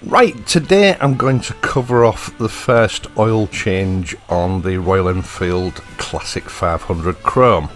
Right, today I'm going to cover off the first oil change on the Royal Enfield Classic 500 Chrome.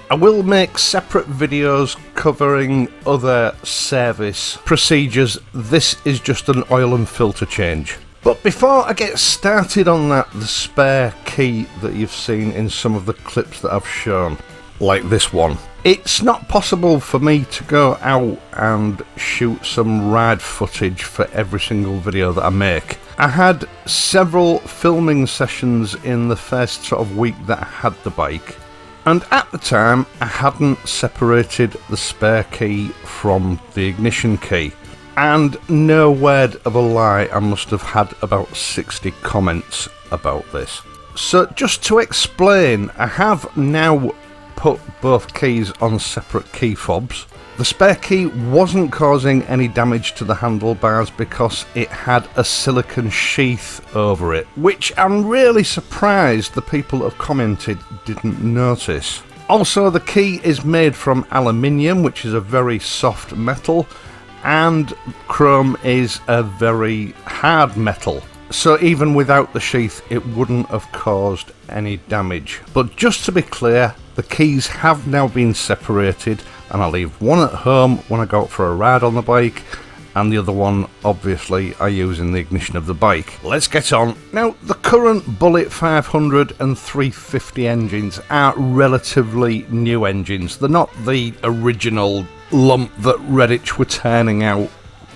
I will make separate videos covering other service procedures. This is just an oil and filter change. But before I get started on that, the spare key that you've seen in some of the clips that I've shown, like this one, it's not possible for me to go out and shoot some ride footage for every single video that I make. I had several filming sessions in the first sort of week that I had the bike, and at the time I hadn't separated the spare key from the ignition key. And no word of a lie, I must have had about 60 comments about this. So just to explain, I have now put both keys on separate key fobs. The spare key wasn't causing any damage to the handlebars because it had a silicone sheath over it, which I'm really surprised the people that have commented didn't notice. Also, the key is made from aluminium, which is a very soft metal, and chrome is a very hard metal. So even without the sheath, it wouldn't have caused any damage. But just to be clear, the keys have now been separated, and I leave one at home when I go out for a ride on the bike, and the other one obviously I use in the ignition of the bike. Let's get on. Now, the current Bullet 500 and 350 engines are relatively new engines. They're not the original lump that Redditch were turning out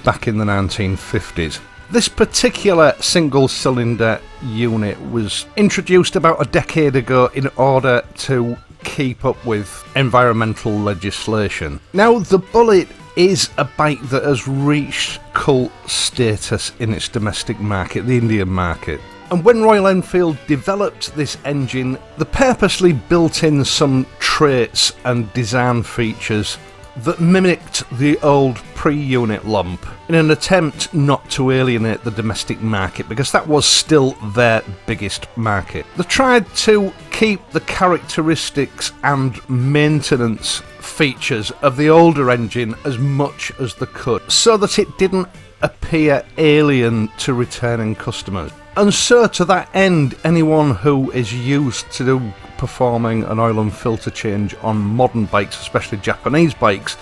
back in the 1950s. This particular single cylinder unit was introduced about a decade ago in order to keep up with environmental legislation. Now, the Bullet is a bike that has reached cult status in its domestic market, the Indian market. And when Royal Enfield developed this engine, they purposely built in some traits and design features that mimicked the old pre-unit lump in an attempt not to alienate the domestic market, because that was still their biggest market. They tried to keep the characteristics and maintenance features of the older engine as much as they could, so that it didn't appear alien to returning customers. And so to that end, anyone who is used to performing an oil and filter change on modern bikes, especially Japanese bikes,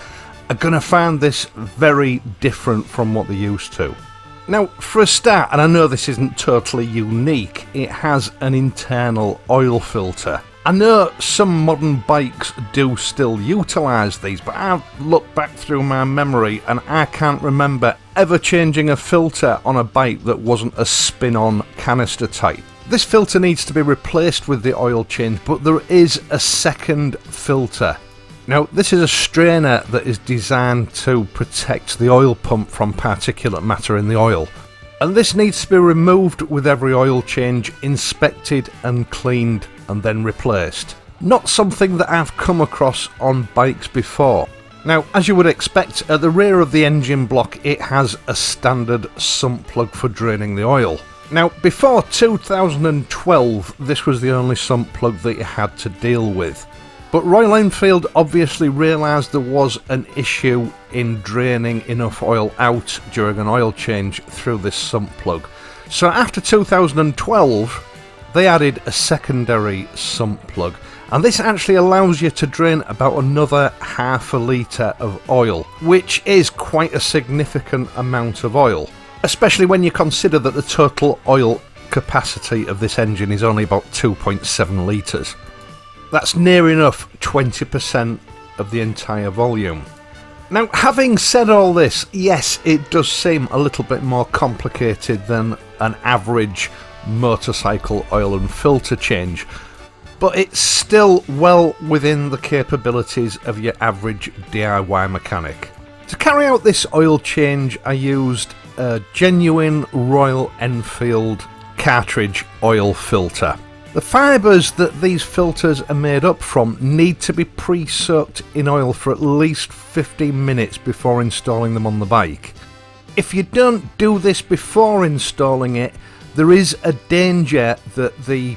are going to find this very different from what they're used to. Now, for a start, and I know this isn't totally unique, it has an internal oil filter. I know some modern bikes do still utilise these, but I've looked back through my memory and I can't remember ever changing a filter on a bike that wasn't a spin-on canister type. This filter needs to be replaced with the oil change, but there is a second filter. Now, this is a strainer that is designed to protect the oil pump from particulate matter in the oil. And this needs to be removed with every oil change, inspected and cleaned and then replaced. Not something that I've come across on bikes before. Now, as you would expect, at the rear of the engine block it has a standard sump plug for draining the oil. Now, before 2012, this was the only sump plug that you had to deal with. But Royal Enfield obviously realised there was an issue in draining enough oil out during an oil change through this sump plug. So after 2012, they added a secondary sump plug. And this actually allows you to drain about another half a litre of oil, which is quite a significant amount of oil, especially when you consider that the total oil capacity of this engine is only about 2.7 litres. That's near enough 20% of the entire volume. Now, having said all this, yes, it does seem a little bit more complicated than an average motorcycle oil and filter change, but it's still well within the capabilities of your average DIY mechanic. To carry out this oil change, I used a genuine Royal Enfield cartridge oil filter. The fibres that these filters are made up from need to be pre-soaked in oil for at least 15 minutes before installing them on the bike. If you don't do this before installing it, there is a danger that the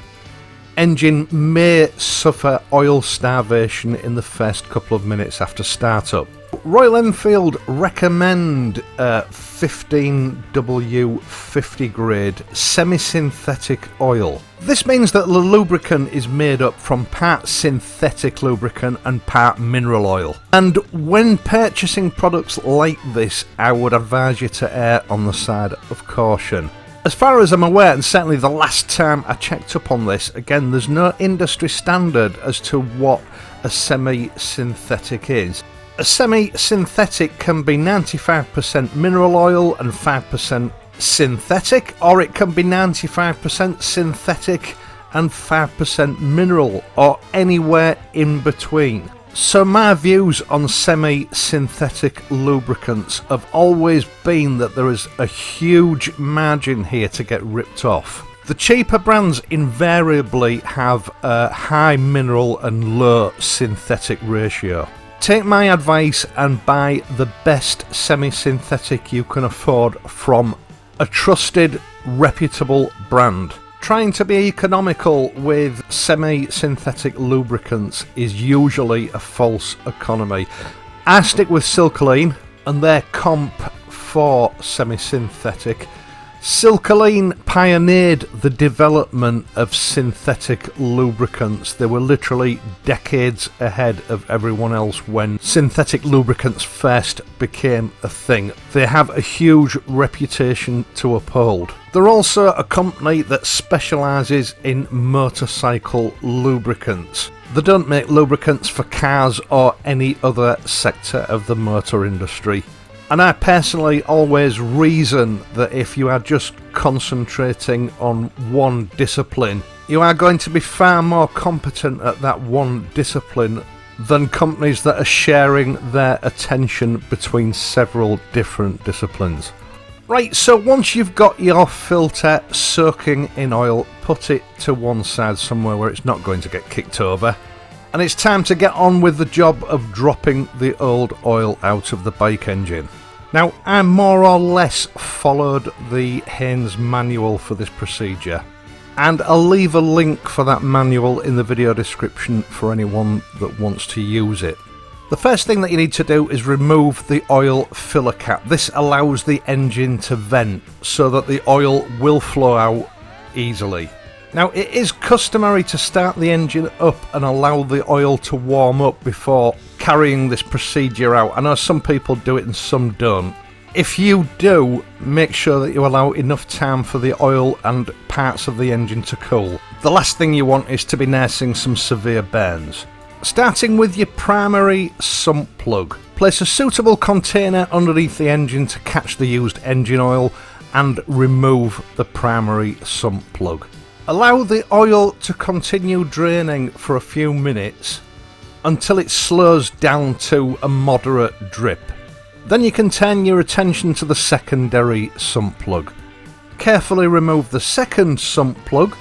engine may suffer oil starvation in the first couple of minutes after startup. Royal Enfield recommend 15W 50 grade semi-synthetic oil. This means that the lubricant is made up from part synthetic lubricant and part mineral oil. And when purchasing products like this, I would advise you to err on the side of caution. As far as I'm aware, and certainly the last time I checked up on this, again, there's no industry standard as to what a semi-synthetic is. A semi-synthetic can be 95% mineral oil and 5% synthetic, or it can be 95% synthetic and 5% mineral, or anywhere in between. So my views on semi-synthetic lubricants have always been that there is a huge margin here to get ripped off. The cheaper brands invariably have a high mineral and low synthetic ratio. Take my advice and buy the best semi-synthetic you can afford from a trusted, reputable brand. Trying to be economical with semi-synthetic lubricants is usually a false economy. I stick with Silcoline and their comp for semi-synthetic. Silcoline pioneered the development of synthetic lubricants. They were literally decades ahead of everyone else when synthetic lubricants first became a thing. They have a huge reputation to uphold. They're also a company that specialises in motorcycle lubricants. They don't make lubricants for cars or any other sector of the motor industry. And I personally always reason that if you are just concentrating on one discipline, you are going to be far more competent at that one discipline than companies that are sharing their attention between several different disciplines. Right, so once you've got your filter soaking in oil, put it to one side somewhere where it's not going to get kicked over. And it's time to get on with the job of dropping the old oil out of the bike engine. Now, I more or less followed the Haynes manual for this procedure, and I'll leave a link for that manual in the video description for anyone that wants to use it. The first thing that you need to do is remove the oil filler cap. This allows the engine to vent so that the oil will flow out easily. Now, it is customary to start the engine up and allow the oil to warm up before carrying this procedure out. I know some people do it and some don't. If you do, make sure that you allow enough time for the oil and parts of the engine to cool. The last thing you want is to be nursing some severe burns. Starting with your primary sump plug. Place a suitable container underneath the engine to catch the used engine oil and remove the primary sump plug. Allow the oil to continue draining for a few minutes until it slows down to a moderate drip. Then you can turn your attention to the secondary sump plug. Carefully remove the second sump plug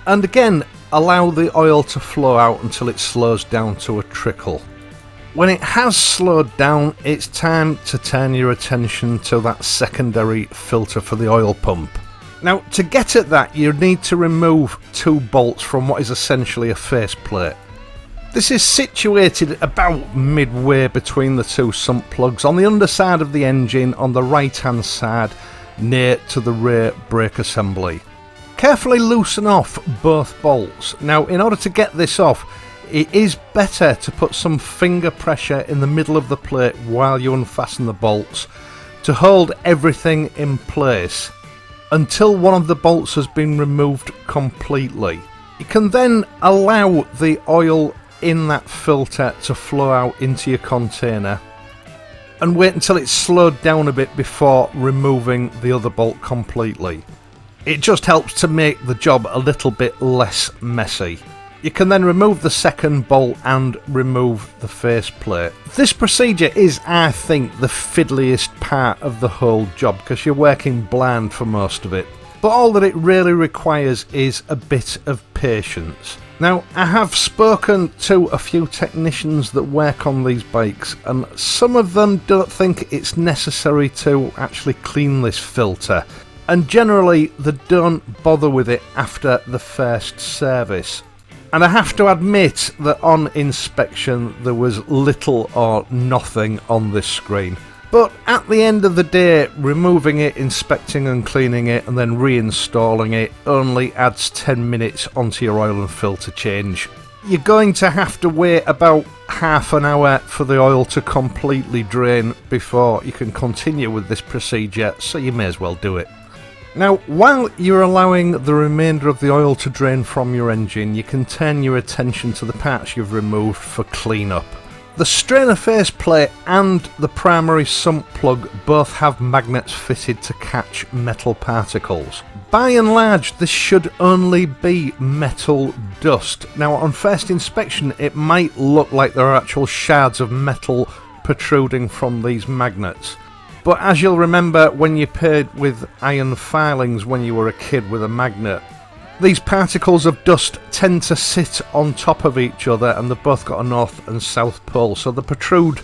and again allow the oil to flow out until it slows down to a trickle. When it has slowed down, it's time to turn your attention to that secondary filter for the oil pump. Now, to get at that, you need to remove two bolts from what is essentially a faceplate. This is situated about midway between the two sump plugs on the underside of the engine on the right hand side near to the rear brake assembly. Carefully loosen off both bolts. Now, in order to get this off, it is better to put some finger pressure in the middle of the plate while you unfasten the bolts to hold everything in place until one of the bolts has been removed completely. You can then allow the oil in that filter to flow out into your container and wait until it's slowed down a bit before removing the other bolt completely. It just helps to make the job a little bit less messy. You can then remove the second bolt and remove the faceplate. This procedure is, I think, the fiddliest part of the whole job because you're working blind for most of it. But all that it really requires is a bit of patience. Now, I have spoken to a few technicians that work on these bikes, and some of them don't think it's necessary to actually clean this filter. And generally, they don't bother with it after the first service. And I have to admit that on inspection there was little or nothing on this screen. But at the end of the day, removing it, inspecting and cleaning it, and then reinstalling it only adds 10 minutes onto your oil and filter change. You're going to have to wait about half an hour for the oil to completely drain before you can continue with this procedure, so you may as well do it. Now, while you're allowing the remainder of the oil to drain from your engine, you can turn your attention to the parts you've removed for cleanup. The strainer faceplate and the primary sump plug both have magnets fitted to catch metal particles. By and large, this should only be metal dust. Now, on first inspection, it might look like there are actual shards of metal protruding from these magnets. But as you'll remember when you paired with iron filings when you were a kid with a magnet, these particles of dust tend to sit on top of each other, and they've both got a north and south pole, so they protrude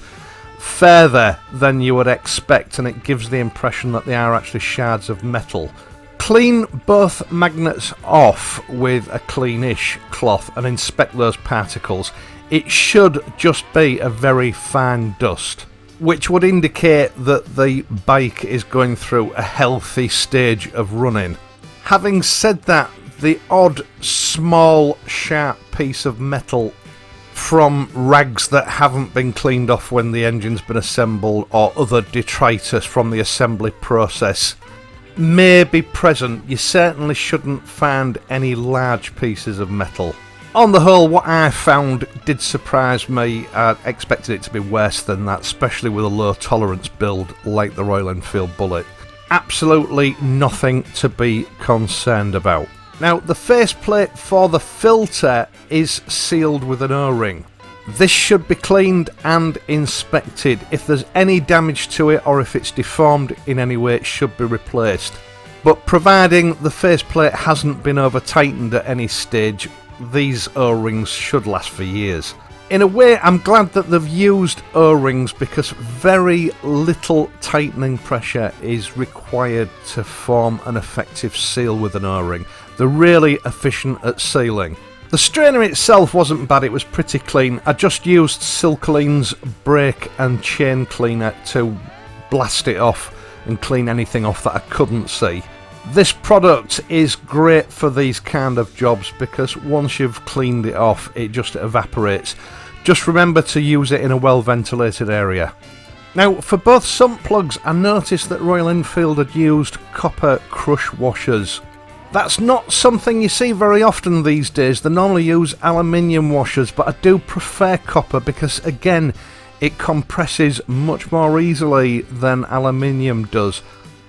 further than you would expect, and it gives the impression that they are actually shards of metal. Clean both magnets off with a cleanish cloth and inspect those particles. It should just be a very fine dust, which would indicate that the bike is going through a healthy stage of running. Having said that, the odd small sharp piece of metal from rags that haven't been cleaned off when the engine's been assembled, or other detritus from the assembly process, may be present. You certainly shouldn't find any large pieces of metal. On the whole, what I found did surprise me. I expected it to be worse than that, especially with a low tolerance build like the Royal Enfield Bullet. Absolutely nothing to be concerned about. Now, the faceplate for the filter is sealed with an O-ring. This should be cleaned and inspected. If there's any damage to it or if it's deformed in any way, it should be replaced. But providing the faceplate hasn't been over tightened at any stage, these O-rings should last for years. In a way, I'm glad that they've used O-rings because very little tightening pressure is required to form an effective seal with an O-ring. They're really efficient at sealing. The strainer itself wasn't bad, it was pretty clean. I just used Silkoline's brake and chain cleaner to blast it off and clean anything off that I couldn't see. This product is great for these kind of jobs because once you've cleaned it off, it just evaporates. Just remember to use it in a well ventilated area. Now, for both sump plugs, I noticed that Royal Enfield had used copper crush washers. That's not something you see very often these days. They normally use aluminium washers, but I do prefer copper because, again, it compresses much more easily than aluminium does.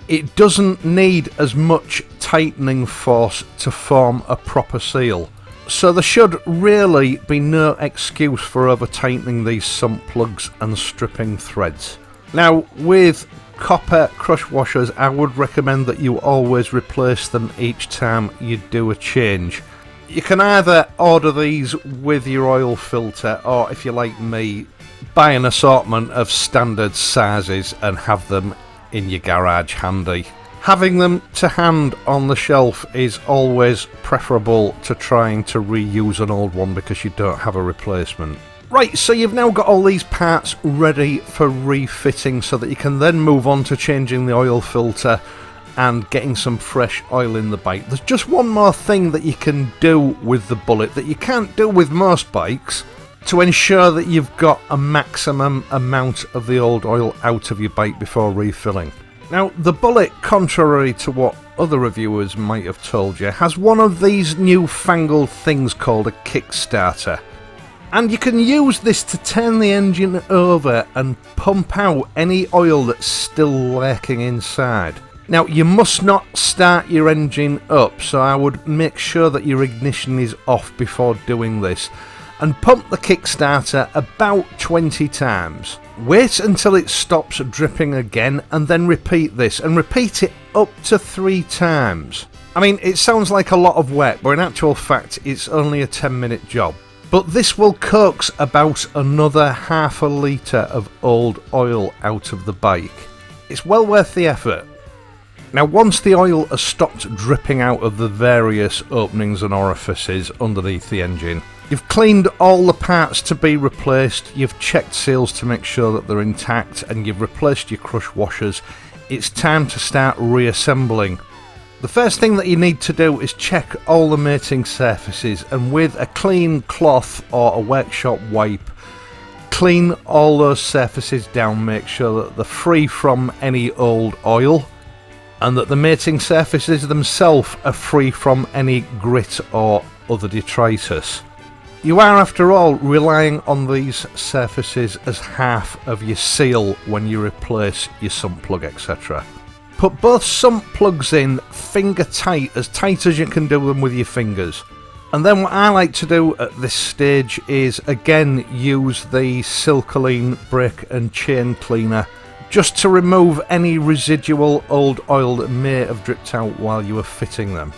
It doesn't need as much tightening force to form a proper seal. So there should really be no excuse for over tightening these sump plugs and stripping threads. Now, with copper crush washers, I would recommend that you always replace them each time you do a change. You can either order these with your oil filter, or if you're like me, buy an assortment of standard sizes and have them in your garage handy. Having them to hand on the shelf is always preferable to trying to reuse an old one because you don't have a replacement. Right, so you've now got all these parts ready for refitting so that you can then move on to changing the oil filter and getting some fresh oil in the bike. There's just one more thing that you can do with the Bullet that you can't do with most bikes to ensure that you've got a maximum amount of the old oil out of your bike before refilling. Now, the Bullet, contrary to what other reviewers might have told you, has one of these newfangled things called a Kickstarter. And you can use this to turn the engine over and pump out any oil that's still lurking inside. Now, you must not start your engine up, so I would make sure that your ignition is off before doing this. And pump the Kickstarter about 20 times. Wait until it stops dripping again and then repeat this, and repeat it up to 3 times. I mean, it sounds like a lot of work, but in actual fact it's only a 10-minute job. But this will coax about another half a litre of old oil out of the bike. It's well worth the effort. Now once the oil has stopped dripping out of the various openings and orifices underneath the engine, you've cleaned all the parts to be replaced, you've checked seals to make sure that they're intact, and you've replaced your crush washers, it's time to start reassembling. The first thing that you need to do is check all the mating surfaces, and with a clean cloth or a workshop wipe, clean all those surfaces down, make sure that they're free from any old oil and that the mating surfaces themselves are free from any grit or other detritus. You are, after all, relying on these surfaces as half of your seal when you replace your sump plug, etc. Put both sump plugs in finger tight as you can do them with your fingers. And then what I like to do at this stage is again use the Silcoline brake and chain cleaner just to remove any residual old oil that may have dripped out while you were fitting them.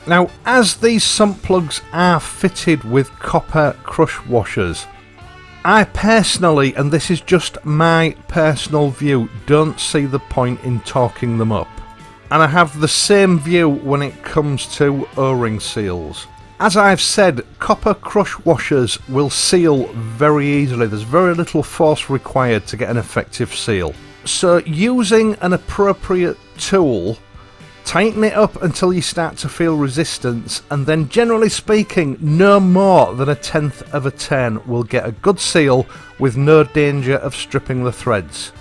Now, as these sump plugs are fitted with copper crush washers, I personally, and this is just my personal view, don't see the point in torquing them up. And I have the same view when it comes to O-ring seals. As I've said, copper crush washers will seal very easily. There's very little force required to get an effective seal. So using an appropriate tool, tighten it up until you start to feel resistance, and then generally speaking, no more than 1/10 of a turn will get a good seal with no danger of stripping the threads.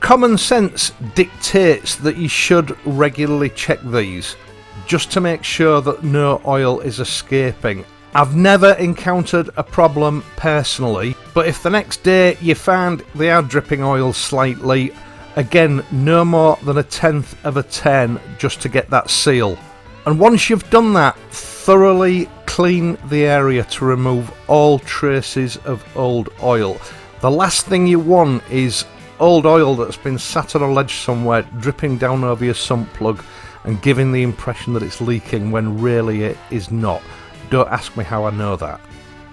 Common sense dictates that you should regularly check these, just to make sure that no oil is escaping. I've never encountered a problem personally, but if the next day you find they are dripping oil slightly, again, no more than 1/10 of a turn just to get that seal. And once you've done that, thoroughly clean the area to remove all traces of old oil. The last thing you want is old oil that's been sat on a ledge somewhere, dripping down over your sump plug and giving the impression that it's leaking when really it is not. Don't ask me how I know that.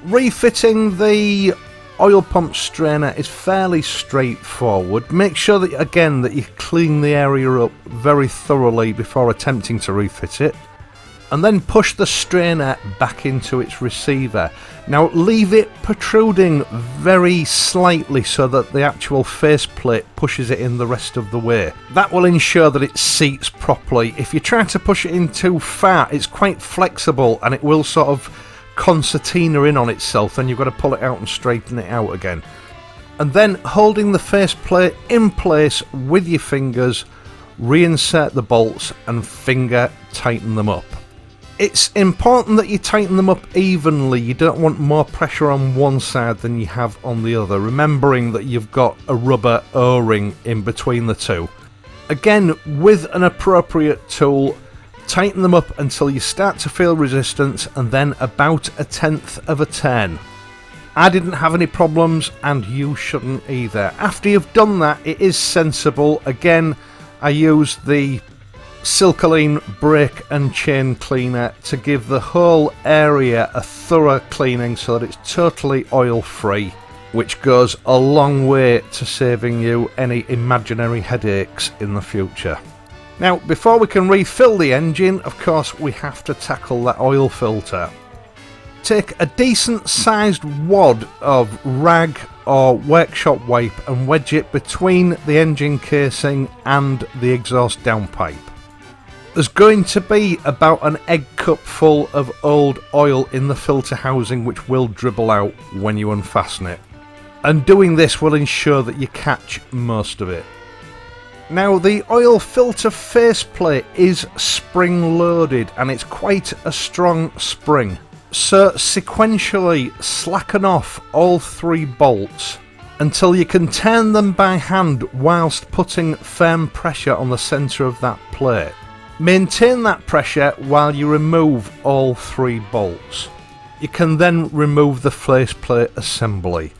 Refitting the oil pump strainer is fairly straightforward. Make sure that again that you clean the area up very thoroughly before attempting to refit it, and then push the strainer back into its receiver. Now leave it protruding very slightly so that the actual faceplate pushes it in the rest of the way. That will ensure that it seats properly. If you try to push it in too far, it's quite flexible and it will sort of concertina in on itself, then you've got to pull it out and straighten it out again. And then holding the faceplate in place with your fingers, reinsert the bolts and finger tighten them up. It's important that you tighten them up evenly. You don't want more pressure on one side than you have on the other, remembering that you've got a rubber O-ring in between the two. Again, with an appropriate tool, tighten them up until you start to feel resistance, and then about 1/10 of a turn. I didn't have any problems and you shouldn't either. After you've done that, it is sensible. Again, I used the Silcoline brake and chain cleaner to give the whole area a thorough cleaning so that it's totally oil free, which goes a long way to saving you any imaginary headaches in the future. Now, before we can refill the engine, of course, we have to tackle that oil filter. Take a decent sized wad of rag or workshop wipe and wedge it between the engine casing and the exhaust downpipe. There's going to be about an egg cup full of old oil in the filter housing, which will dribble out when you unfasten it. And doing this will ensure that you catch most of it. Now, the oil filter faceplate is spring loaded and it's quite a strong spring. So sequentially slacken off all 3 bolts until you can turn them by hand whilst putting firm pressure on the centre of that plate. Maintain that pressure while you remove all 3 bolts. You can then remove the faceplate assembly.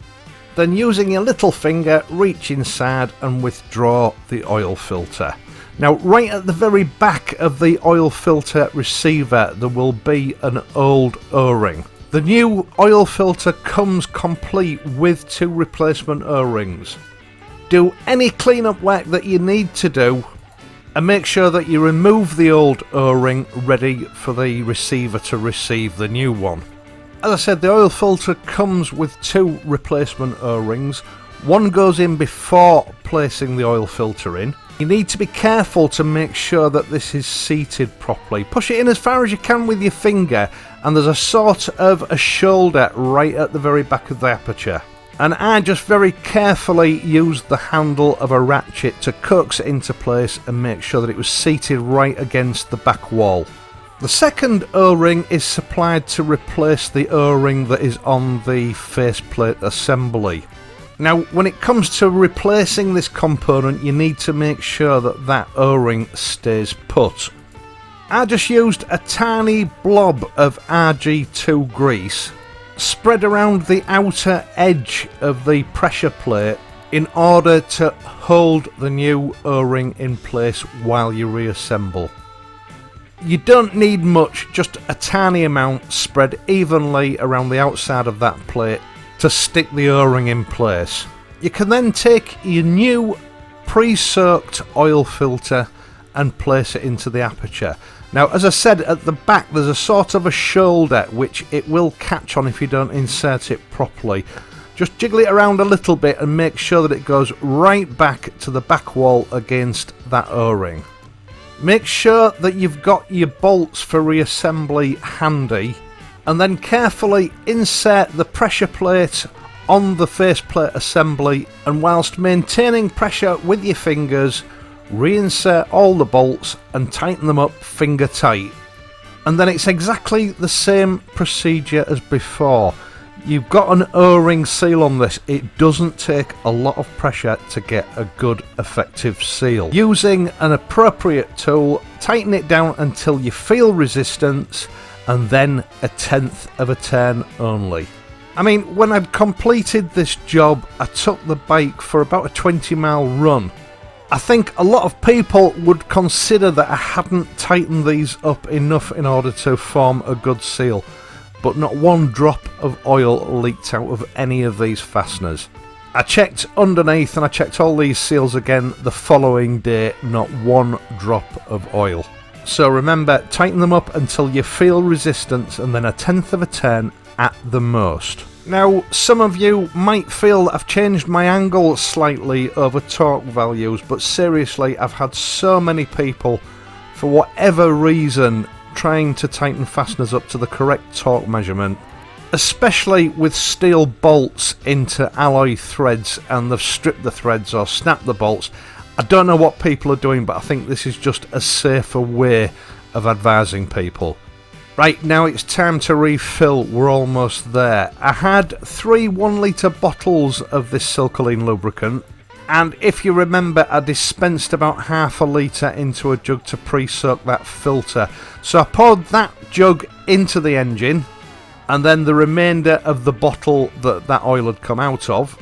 Then using your little finger, reach inside and withdraw the oil filter. Now, right at the very back of the oil filter receiver there will be an old O-ring. The new oil filter comes complete with 2 replacement O-rings. Do any cleanup work that you need to do, And make sure that you remove the old O-ring ready for the receiver to receive the new one. As I said, the oil filter comes with 2 replacement O-rings. One goes in before placing the oil filter in. You need to be careful to make sure that this is seated properly. Push it in as far as you can with your finger, and there's a sort of a shoulder right at the very back of the aperture. And I just very carefully used the handle of a ratchet to coax it into place and make sure that it was seated right against the back wall. The second O-ring is supplied to replace the O-ring that is on the faceplate assembly. Now, when it comes to replacing this component, you need to make sure that that O-ring stays put. I just used a tiny blob of RG2 grease spread around the outer edge of the pressure plate in order to hold the new O-ring in place while you reassemble. You don't need much, just a tiny amount spread evenly around the outside of that plate to stick the O-ring in place. You can then take your new pre-soaked oil filter and place it into the aperture. Now, as I said, at the back there's a sort of a shoulder which it will catch on if you don't insert it properly. Just jiggle it around a little bit and make sure that it goes right back to the back wall against that O-ring. Make sure that you've got your bolts for reassembly handy, and then carefully insert the pressure plate on the faceplate assembly, and whilst maintaining pressure with your fingers, reinsert all the bolts and tighten them up finger tight. And then it's exactly the same procedure as before. You've got an O-ring seal on this. It doesn't take a lot of pressure to get a good effective seal. Using an appropriate tool, tighten it down until you feel resistance, and then a 1/10 of a turn only. I mean, when I'd completed this job, I took the bike for about a 20-mile run. I think a lot of people would consider that I hadn't tightened these up enough in order to form a good seal, but not one drop of oil leaked out of any of these fasteners. I checked underneath and I checked all these seals again the following day, not one drop of oil. So remember, tighten them up until you feel resistance, and then a 1/10 of a turn at the most. Now, some of you might feel that I've changed my angle slightly over torque values, but seriously, I've had so many people, for whatever reason, trying to tighten fasteners up to the correct torque measurement, especially with steel bolts into alloy threads, and they've stripped the threads or snapped the bolts. I don't know what people are doing, but I think this is just a safer way of advising people. Right, now it's time to refill. We're almost there. I had 3 1-litre bottles of this Silcoline lubricant, and if you remember, I dispensed about half a litre into a jug to pre-soak that filter. So I poured that jug into the engine, and then the remainder of the bottle that oil had come out of.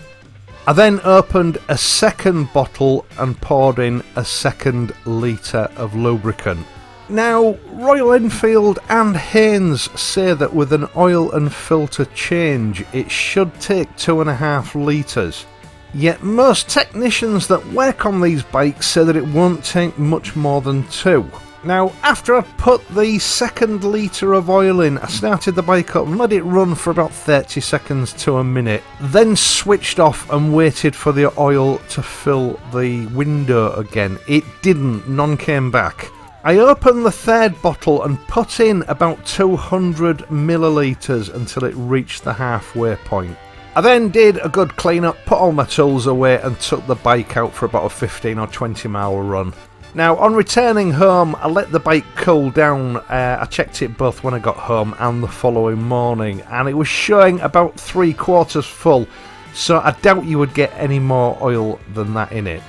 I then opened a second bottle and poured in a 2nd litre of lubricant. Now, Royal Enfield and Haynes say that with an oil and filter change it should take 2.5 litres. Yet most technicians that work on these bikes say that it won't take much more than 2. Now, after I put the 2nd litre of oil in, I started the bike up and let it run for about 30 seconds to a minute, then switched off and waited for the oil to fill the window again. It didn't, none came back. I opened the 3rd bottle and put in about 200 millilitres until it reached the halfway point. I then did a good clean up, put all my tools away and took the bike out for about a 15 or 20 mile run. Now, on returning home, I let the bike cool down. I checked it both when I got home and the following morning, and it was showing about 3/4 full, so I doubt you would get any more oil than that in it.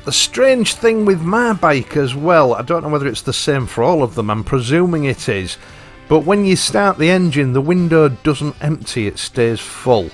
The strange thing with my bike as well, I don't know whether it's the same for all of them, I'm presuming it is, but when you start the engine, the window doesn't empty, it stays full.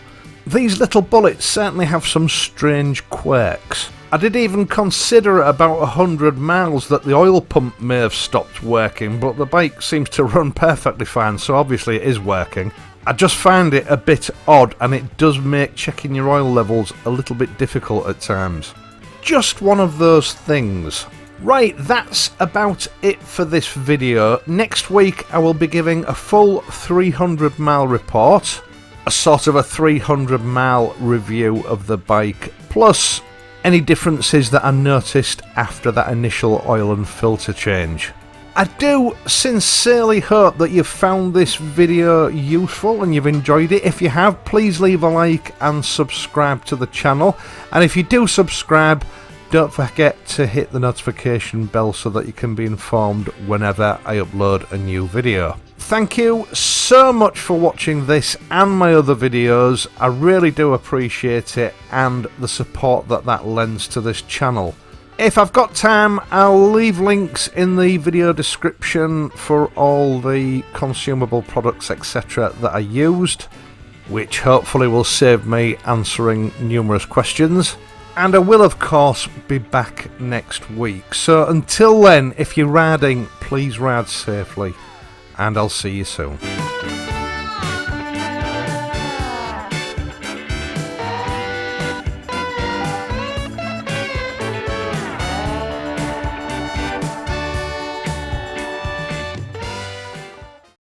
These little bullets certainly have some strange quirks. I did even consider at about 100 miles that the oil pump may have stopped working, but the bike seems to run perfectly fine, so obviously it is working. I just find it a bit odd, and it does make checking your oil levels a little bit difficult at times. Just one of those things. Right, that's about it for this video. Next week I will be giving a full 300 mile report, a sort of a 300 mile review of the bike, plus any differences that I noticed after that initial oil and filter change. I do sincerely hope that you've found this video useful and you've enjoyed it. If you have, please leave a like and subscribe to the channel. And if you do subscribe, don't forget to hit the notification bell so that you can be informed whenever I upload a new video. Thank you so much for watching this and my other videos. I really do appreciate it and the support that lends to this channel. If I've got time, I'll leave links in the video description for all the consumable products, etc. that I used, which hopefully will save me answering numerous questions. And I will, of course, be back next week. So until then, if you're riding, please ride safely, and I'll see you soon.